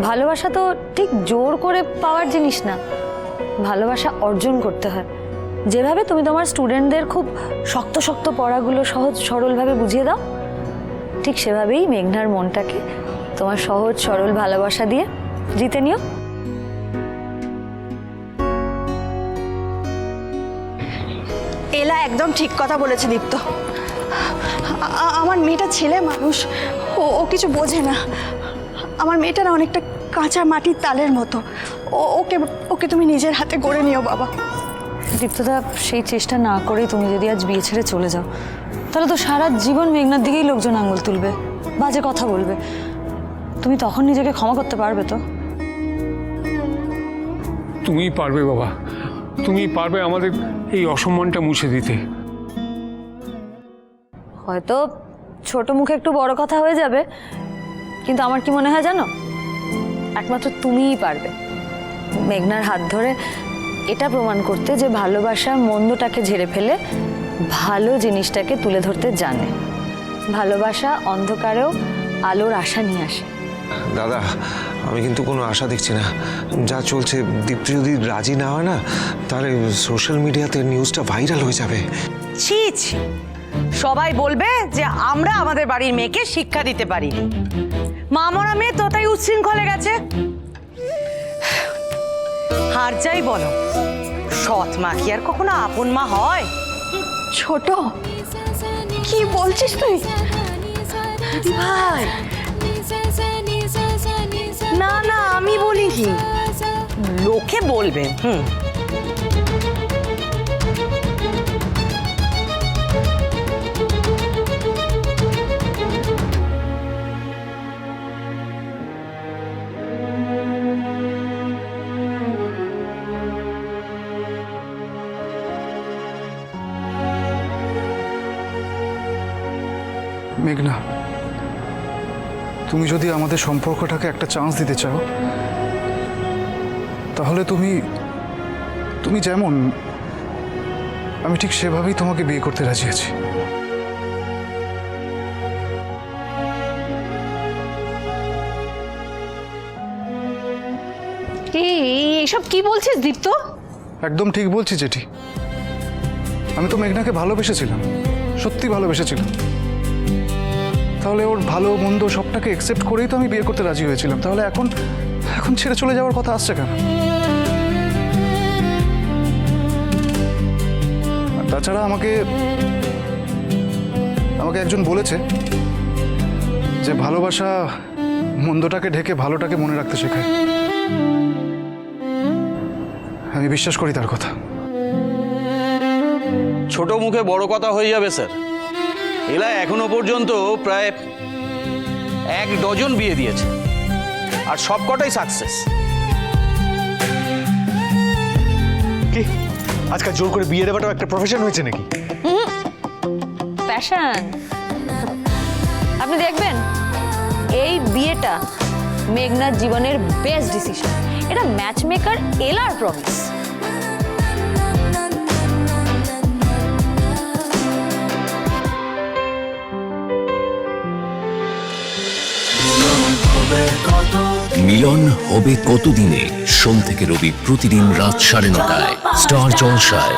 ভালোবাসা তো ঠিক জোর করে পাওয়ার জিনিস না, ভালোবাসা অর্জন করতে হয়। যেভাবে তুমি তোমার স্টুডেন্টদের খুব শক্ত শক্ত পড়াগুলো সহজ সরলভাবে বুঝিয়ে দাও, ঠিক সেভাবেই মেঘনার মনটাকে তোমার সহজ সরল ভালোবাসা দিয়ে জিতে নিও। এলা একদম ঠিক কথা বলেছে দীপ্ত। আমার মেয়েটা ছেলে মানুষ, ও কিছু বোঝে না। আমার মেয়েটা না অনেকটা কাঁচা মাটির তালের মতো। ওকে ওকে তুমি নিজের হাতে গড়ে নিও বাবা। দীপ্তদা, সেই চেষ্টা না করেই তুমি যদি আজ বিয়ে ছেড়ে চলে যাও, তাহলে তো সারা জীবন মেঘনার দিকেই লোকজন আঙুল তুলবে, বাজে কথা বলবে। তুমি তখন নিজেকে ক্ষমা করতে পারবে তো? তুমিই পারবে বাবা, তুমি পারবে আমাদের এই অসম্মানটা মুছে দিতে। হয়তো ছোট মুখে একটু বড় কথা হয়ে যাবে, কিন্তু আমার কি মনে হয় জানো, একমাত্র তুমিই পারবে মেঘনার হাত ধরে এটা প্রমাণ করতে যে ভালোবাসা মন্দটাকে ঝেড়ে ফেলে ভালো জিনিসটাকে তুলে ধরতে জানে। ভালোবাসা অন্ধকারেও আলোর আশা নিয়ে আসে। দাদা, আমি কিন্তু কোনো আশা দেখছি না। যা চলছে, দীপ্তি যদি রাজি না হয় না, তাহলে সোশ্যাল মিডিয়াতে নিউজটা ভাইরাল হয়ে যাবে। ছি ছি, সবাই বলবে যে আমরা আমাদের বাড়ির মেয়েকে শিক্ষা দিতে পারিনি। মা মরা মেয়ে তো তাই উচ্ছৃঙ্খলে গেছে। আর যাই বলো, সৎ মা কি আর কখনো আপন মা হয়? ছোট, কি বলছিস তুই? ভাই, না না, আমি বলিনি, লোকে বলবে। মেঘনা, তুমি যদি আমাদের সম্পর্কটাকে একটা চান্স দিতে চাও, তাহলে তুমি যেমন, আমি ঠিক সেভাবেই তোমাকে বিয়ে করতে রাজি আছি। এইসব কি বলছিস দীপ্ত? একদম ঠিক বলছি জেঠি। আমি তো মেঘনাকে ভালোবেসেছিলাম, সত্যি ভালোবেসেছিলাম। তাহলে ওর ভালো মন্দ সবটাকে অ্যাকসেপ্ট করেই তো আমি বিয়ে করতে রাজি হয়েছিলাম। তাহলে এখন ছেড়ে চলে যাওয়ার কথা আসছে কেন? আর তাছাড়া আমাকে একজন বলেছে যে ভালোবাসা মন্দটাকে ঢেকে ভালোটাকে মনে রাখতে শেখায়। আমি বিশ্বাস করি তার কথা। ছোট মুখে বড় কথা হয়ে যাবে স্যার। এলা এখনো পর্যন্ত প্রায় 1 ডজন বিয়ে দিয়েছে, আর সবকটাই সাকসেস। কি আজকাল জোর করে বিয়ে দেওয়াটাও একটা প্রফেশন হয়েছে নাকি? প্যাশন। আপনি দেখবেন এই বিয়েটা মেঘনার জীবনের বেস্ট ডিসিশন। এটা ম্যাচ মেকার এলার প্রমিস। মিলন হবে কতদিনে? সোম থেকে রবি প্রতিদিন রাত 9:30টায় স্টার জলসায়।